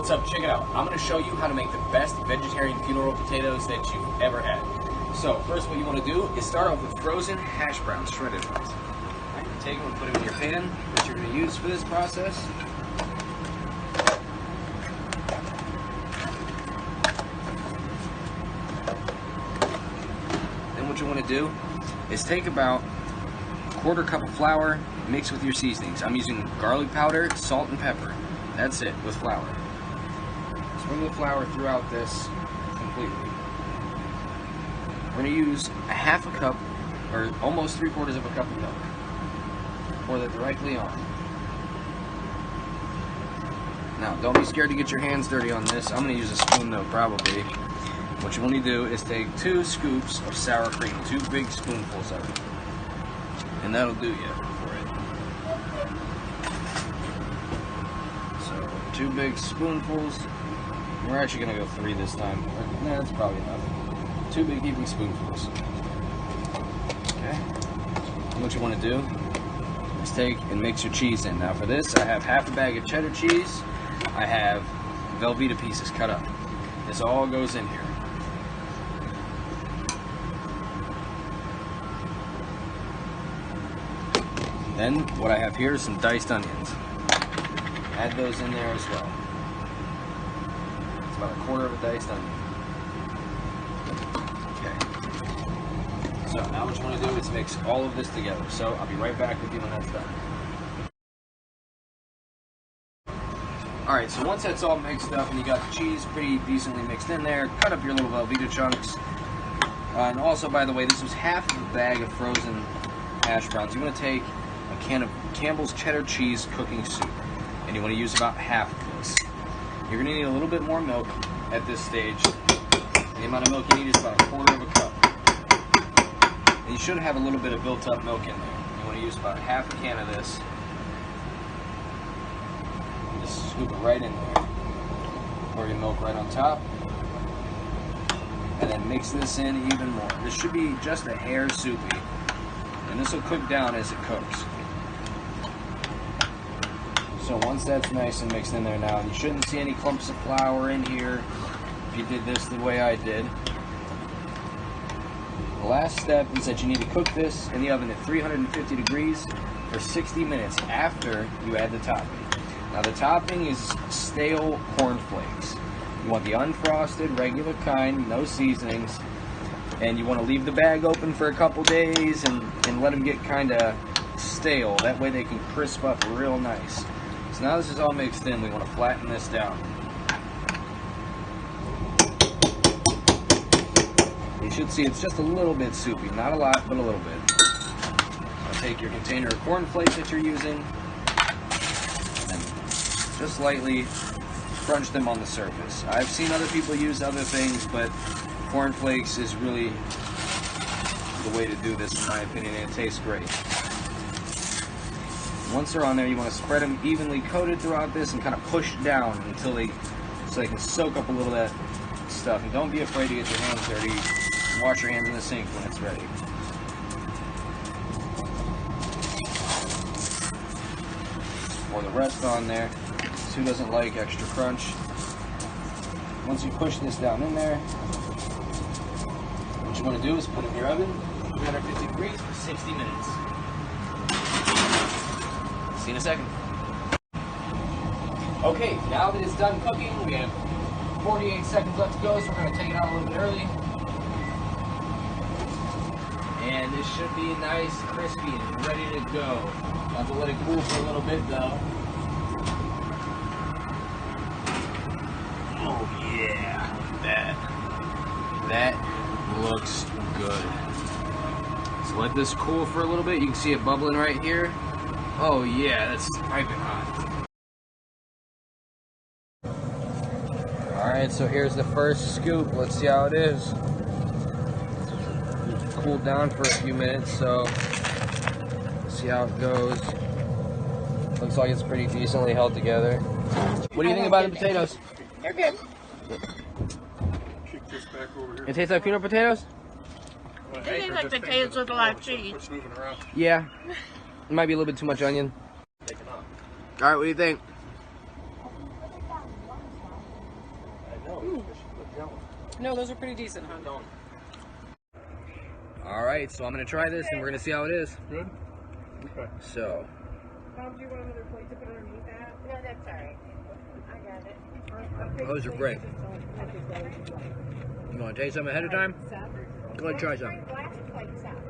what's up? Check it out. I'm going to show you how to make the best vegetarian funeral potatoes that you've ever had. So first what you want to do is start off with frozen hash browns, shredded ones. Right, take them and put them in your pan that you're going to use for this process. Then what you want to do is take about a quarter cup of flour, mix with your seasonings. I'm using garlic powder, salt, and pepper. That's it, with flour. Swing the flour throughout this completely. We're going to use a half a cup, or almost 3/4 of a cup of milk. Pour that directly on. Now, don't be scared to get your hands dirty on this. I'm going to use a spoon though, probably. What you want to do is take 2 scoops of sour cream, 2 big spoonfuls of it. And that'll do you for it. So, 2 big spoonfuls. We're actually going to go 3 this time. Nah, that's probably enough. 2 big heaping spoonfuls. Okay. And what you want to do is take and mix your cheese in. Now for this, I have half a bag of cheddar cheese. I have Velveeta pieces cut up. This all goes in here. Then what I have here is some diced onions. Add those in there as well. It's about a quarter of a diced onion. Okay. So now what you want to do is mix all of this together. So I'll be right back with you when that's done. Alright, so once that's all mixed up and you got the cheese pretty decently mixed in there, cut up your little Velveeta chunks. And also, by the way, this was half of a bag of frozen hash browns. You want to take a can of Campbell's cheddar cheese cooking soup, and you want to use about half of this. You're going to need a little bit more milk at this stage. The amount of milk you need is about a quarter of a cup. And you should have a little bit of built up milk in there. You want to use about half a can of this. Just scoop it right in there. Pour your milk right on top. And then mix this in even more. This should be just a hair soupy. And this will cook down as it cooks. So once that's nice and mixed in there now, and you shouldn't see any clumps of flour in here if you did this the way I did. The last step is that you need to cook this in the oven at 350 degrees for 60 minutes after you add the topping. Now the topping is stale cornflakes. You want the unfrosted, regular kind, no seasonings. And you want to leave the bag open for a couple days and let them get kind of stale. That way they can crisp up real nice. So now this is all mixed in, we want to flatten this down. You should see it's just a little bit soupy, not a lot, but a little bit. Now take your container of cornflakes that you're using and just lightly crunch them on the surface. I've seen other people use other things, but cornflakes is really the way to do this in my opinion, and it tastes great. Once they're on there, you want to spread them evenly coated throughout this and kind of push down until so they can soak up a little of that stuff. And don't be afraid to get your hands dirty. Wash your hands in the sink when it's ready. Pour the rest on there. Who doesn't like extra crunch? Once you push this down in there, what you want to do is put it in your oven, 350 degrees for 60 minutes. See you in a second. Okay, now that it's done cooking, we have 48 seconds left to go, so we're going to take it out a little bit early. And this should be nice, crispy, and ready to go. I'll have to let it cool for a little bit though. Oh yeah, that looks good. So let this cool for a little bit. You can see it bubbling right here. Oh yeah, that's piping hot. Alright, so here's the first scoop. Let's see how it is. It's cooled down for a few minutes, so let's see how it goes. Looks like it's pretty decently held together. What do you think about the potatoes? They're good. Kick this back over here. It tastes like peanut potatoes? It tastes like potatoes with a lot of cheese. Yeah. It might be a little bit too much onion. Alright, what do you think? No, those are pretty decent, huh? All right, so I'm gonna try this, and we're gonna see how it is. Good? Okay. So, Tom, do you want another plate to put underneath that? No, that's all right. I got it. those are great. You wanna taste them ahead of time? Go ahead, try some. Glass plates out.